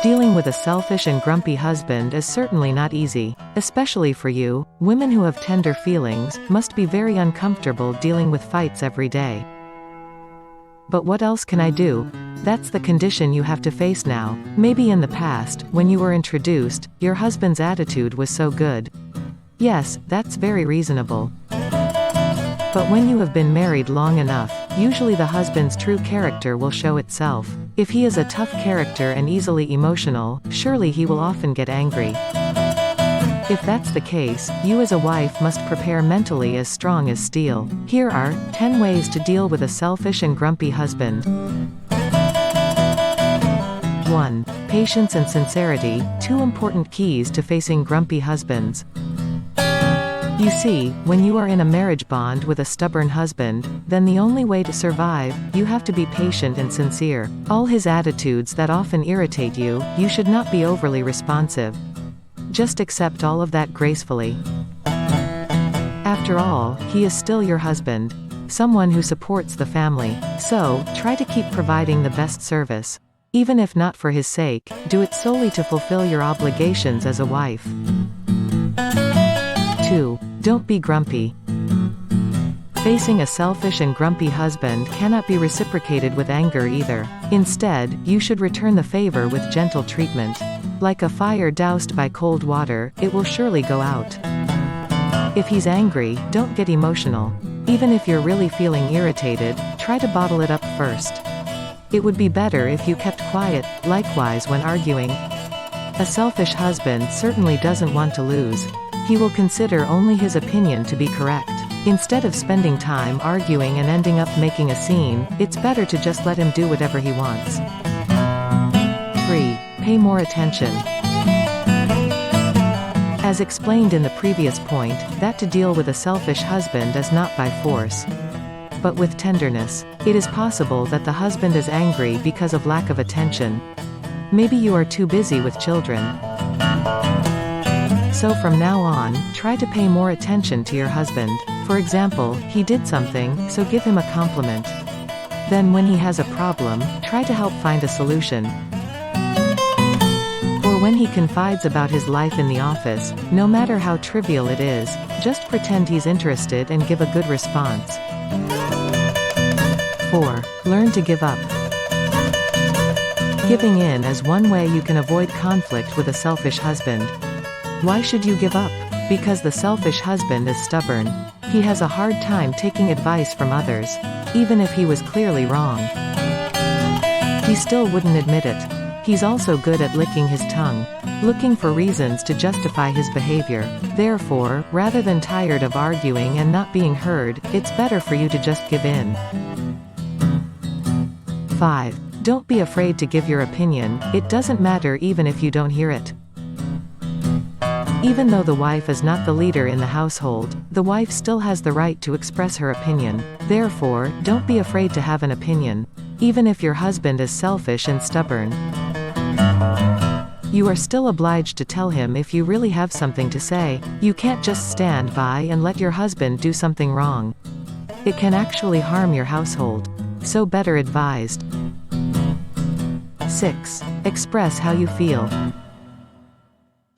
Dealing with a selfish and grumpy husband is certainly not easy. Especially for you, women who have tender feelings, must be very uncomfortable dealing with fights every day. But what else can I do? That's the condition you have to face now. Maybe in the past, when you were introduced, your husband's attitude was so good. Yes, that's very reasonable. But when you have been married long enough, usually the husband's true character will show itself. If he is a tough character and easily emotional, surely he will often get angry. If that's the case, you as a wife must prepare mentally as strong as steel. Here are 10 ways to deal with a selfish and grumpy husband. 1. Patience and sincerity, 2 important keys to facing grumpy husbands. You see, when you are in a marriage bond with a stubborn husband, then the only way to survive, you have to be patient and sincere. All his attitudes that often irritate you, you should not be overly responsive. Just accept all of that gracefully. After all, he is still your husband. Someone who supports the family. So, try to keep providing the best service. Even if not for his sake, do it solely to fulfill your obligations as a wife. 2. Don't be grumpy. Facing a selfish and grumpy husband cannot be reciprocated with anger either. Instead, you should return the favor with gentle treatment. Like a fire doused by cold water, it will surely go out. If he's angry, don't get emotional. Even if you're really feeling irritated, try to bottle it up first. It would be better if you kept quiet, likewise when arguing. A selfish husband certainly doesn't want to lose. He will consider only his opinion to be correct. Instead of spending time arguing and ending up making a scene, it's better to just let him do whatever he wants. 3. Pay more attention. As explained in the previous point, that to deal with a selfish husband is not by force, but with tenderness. It is possible that the husband is angry because of lack of attention. Maybe you are too busy with children. So from now on, try to pay more attention to your husband. For example, he did something, so give him a compliment. Then when he has a problem, try to help find a solution. Or when he confides about his life in the office, no matter how trivial it is, just pretend he's interested and give a good response. 4. Learn to give up. Giving in is one way you can avoid conflict with a selfish husband. Why should you give up? Because the selfish husband is stubborn. He has a hard time taking advice from others, even if he was clearly wrong. He still wouldn't admit it. He's also good at licking his tongue, looking for reasons to justify his behavior. Therefore, rather than tired of arguing and not being heard, it's better for you to just give in. 5. Don't be afraid to give your opinion. It doesn't matter even if you don't hear it. Even though the wife is not the leader in the household, the wife still has the right to express her opinion. Therefore, don't be afraid to have an opinion, even if your husband is selfish and stubborn. You are still obliged to tell him if you really have something to say. You can't just stand by and let your husband do something wrong. It can actually harm your household. So better advised. 6. Express how you feel.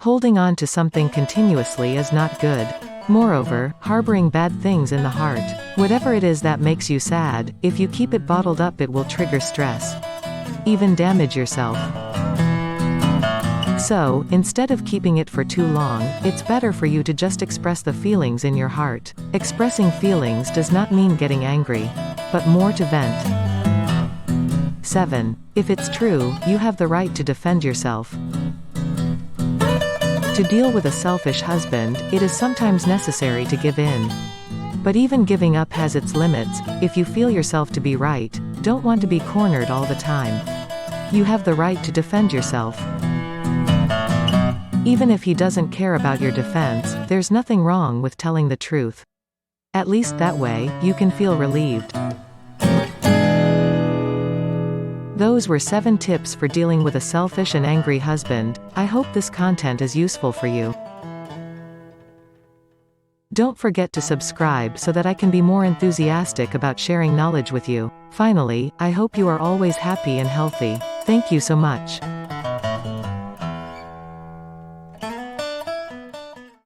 Holding on to something continuously is not good. Moreover, harboring bad things in the heart. Whatever it is that makes you sad, if you keep it bottled up it will trigger stress. Even damage yourself. So, instead of keeping it for too long, it's better for you to just express the feelings in your heart. Expressing feelings does not mean getting angry, but more to vent. 7. If it's true, you have the right to defend yourself. To deal with a selfish husband, it is sometimes necessary to give in. But even giving up has its limits. If you feel yourself to be right, don't want to be cornered all the time. You have the right to defend yourself. Even if he doesn't care about your defense, there's nothing wrong with telling the truth. At least that way, you can feel relieved. Those were 7 tips for dealing with a selfish and angry husband. I hope this content is useful for you. Don't forget to subscribe so that I can be more enthusiastic about sharing knowledge with you. Finally, I hope you are always happy and healthy. Thank you so much.